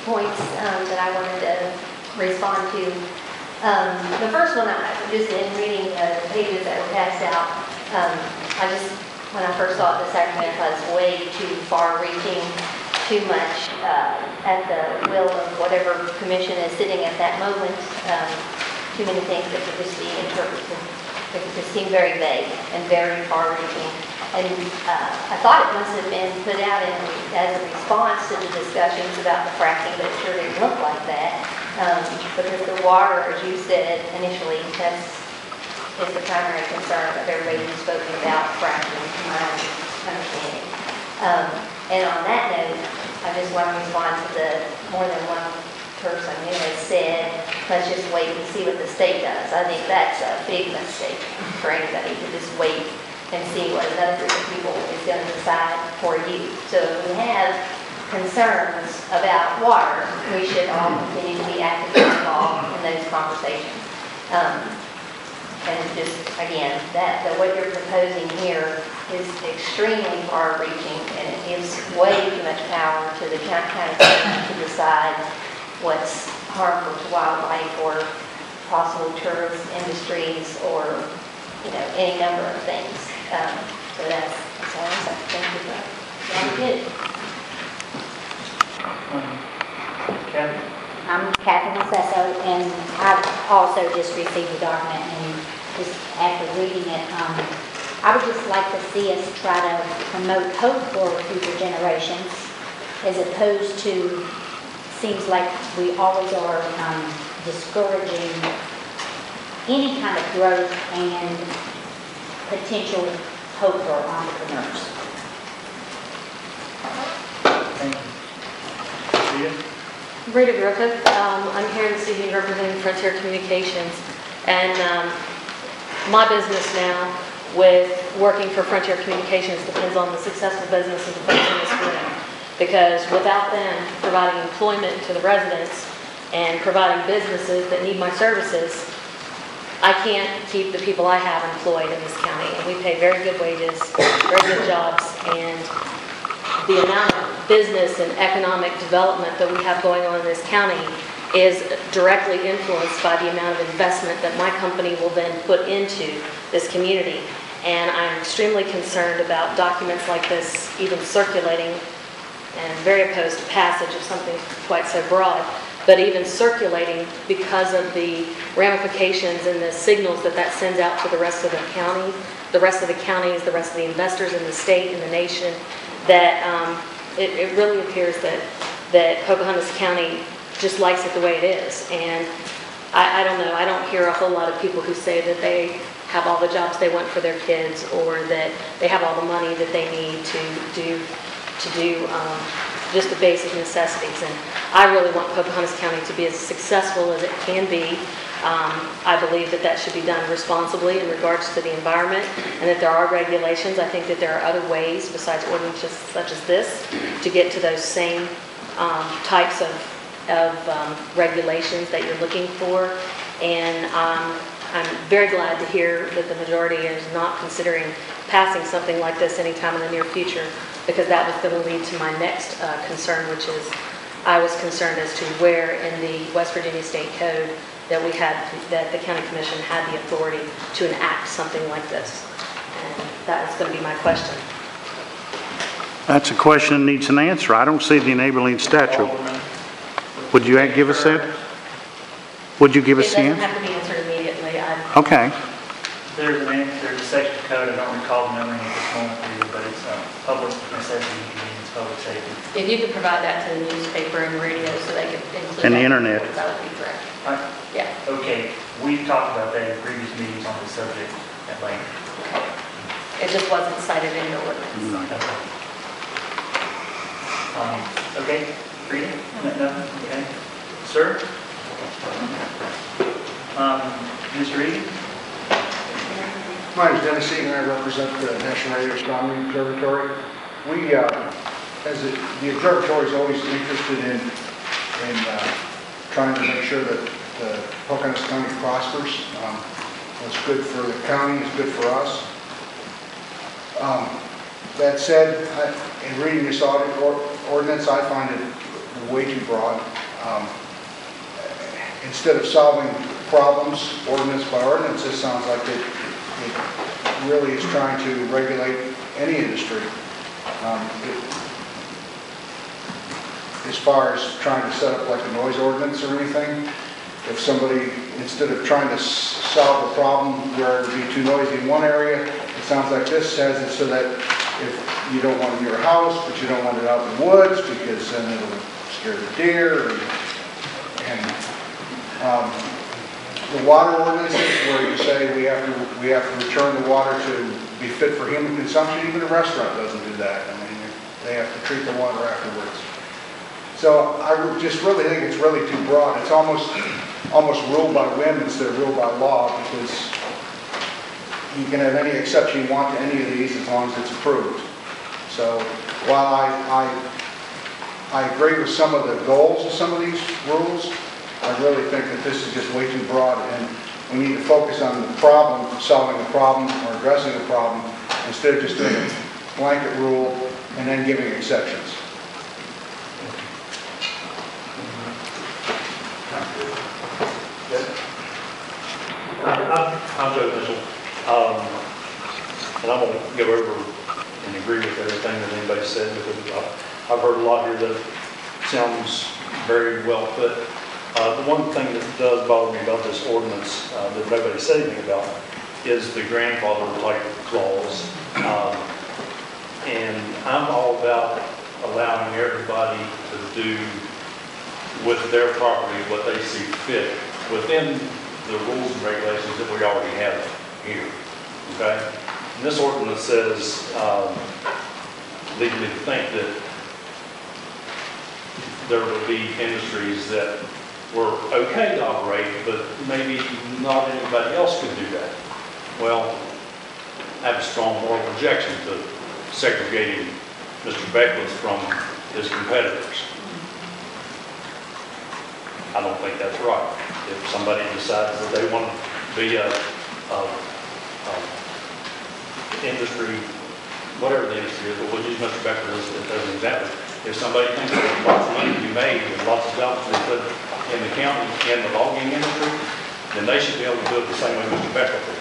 Points that I wanted to respond to. The first one, I just in reading the pages that were passed out, when I first saw it this afternoon, I thought it was way too far-reaching, too much at the will of whatever commission is sitting at that moment. Too many things that could just be interpreted. It could just seem very vague and very far-reaching. And I thought it must have been put out as a response to the discussions about the fracking, but it sure didn't look like that. Because the water, as you said initially, is the primary concern of everybody who's spoken about fracking, to my understanding. And on that note, I just want to respond to the more than one person who has said, let's just wait and see what the state does. I think that's a big mistake for anybody to just wait and see what another group of people is going to decide for you. So if we have concerns about water, we should all continue to be actively involved in those conversations. And just, again, what you're proposing here is extremely far-reaching, and it gives way too much power to the county to decide what's harmful to wildlife or possible tourist industries or any number of things. So that's all I'm saying. Thank you for that. Good. Kathy? I'm Kathy Macesso, and I've also just received the document, and just after reading it, I would just like to see us try to promote hope for future generations, as opposed to, seems like we always are discouraging any kind of growth and potential hope for entrepreneurs. Thank you. Rita Griffith. I'm here this evening representing Frontier Communications, and my business now with working for Frontier Communications depends on the successful business of the folks in this room, because without them providing employment to the residents and providing businesses that need my services, I can't keep the people I have employed in this county, and we pay very good wages, very good jobs, and the amount of business and economic development that we have going on in this county is directly influenced by the amount of investment that my company will then put into this community. And I'm extremely concerned about documents like this even circulating, and very opposed to passage of something quite so broad, but even circulating because of the ramifications and the signals that sends out to the rest of the county, the rest of the counties, the rest of the investors in the state and the nation, that it really appears that Pocahontas County just likes it the way it is. And I don't know, I don't hear a whole lot of people who say that they have all the jobs they want for their kids, or that they have all the money that they need to do just the basic necessities. And I really want Pocahontas County to be as successful as it can be. I believe that should be done responsibly in regards to the environment, and that there are regulations. I think that there are other ways besides ordinances such as this to get to those same types of regulations that you're looking for. And I'm very glad to hear that the majority is not considering passing something like this anytime in the near future, because that was going to lead to my next concern, which is I was concerned as to where in the West Virginia State Code that the County Commission had the authority to enact something like this. And that was going to be my question. That's a question that needs an answer. I don't see the enabling statute. Would you give us that? Would you give us the answer? It doesn't have to be answered immediately. Okay. There's a section of code, I don't recall the numbering at this moment for you, but it's public necessity, convenience, public safety. If you could provide that to the newspaper and radio so they could include And the that, internet. that would be correct. Yeah. Okay, we've talked about that in previous meetings on this subject at length. It just wasn't cited in the ordinance. Okay, Rita? Nothing? Okay. Sir? Mr. Reed? My name is Dennis Egan, and I represent the National Radio Astronomy Observatory. We, as the observatory is always interested in trying to make sure that Pocahontas County prospers. What's good for the county is good for us. That said, in reading this ordinance, I find it way too broad. Instead of solving problems ordinance by ordinance, this sounds like it really is trying to regulate any industry. As far as trying to set up like a noise ordinance or anything, if somebody, instead of trying to solve a problem where it would be too noisy in one area, it sounds like this has it so that if you don't want it in your house, but you don't want it out in the woods, because then it'll scare the deer. And the water ordinances, where you say we have to return the water to be fit for human consumption, even a restaurant doesn't do that. I mean, they have to treat the water afterwards. So I would just really think it's really too broad. It's almost ruled by whim instead of ruled by law, because you can have any exception you want to any of these as long as it's approved. So while I agree with some of the goals of some of these rules, I really think that this is just way too broad, and we need to focus on the problem, solving the problem or addressing the problem, instead of just doing a blanket rule and then giving exceptions. I'm Joe Mitchell, and I'm going to go over and agree with everything that anybody said, because I've heard a lot here that sounds very well put. The one thing that does bother me about this ordinance that nobody said anything about is the grandfather type clause. And I'm all about allowing everybody to do with their property what they see fit within the rules and regulations that we already have here, okay? And this ordinance says, leads me to think that there will be industries that were okay to operate, but maybe not anybody else could do that. Well, I have a strong moral objection to segregating Mr. Beckwith from his competitors. I don't think that's right. If somebody decides that they want to be a industry, whatever the industry is, but we'll use Mr. Beckwith as an example. If somebody thinks there's lots of money to be made and lots of jobs to be put in the county and the logging industry, then they should be able to do it the same way Mr. Beckwith is.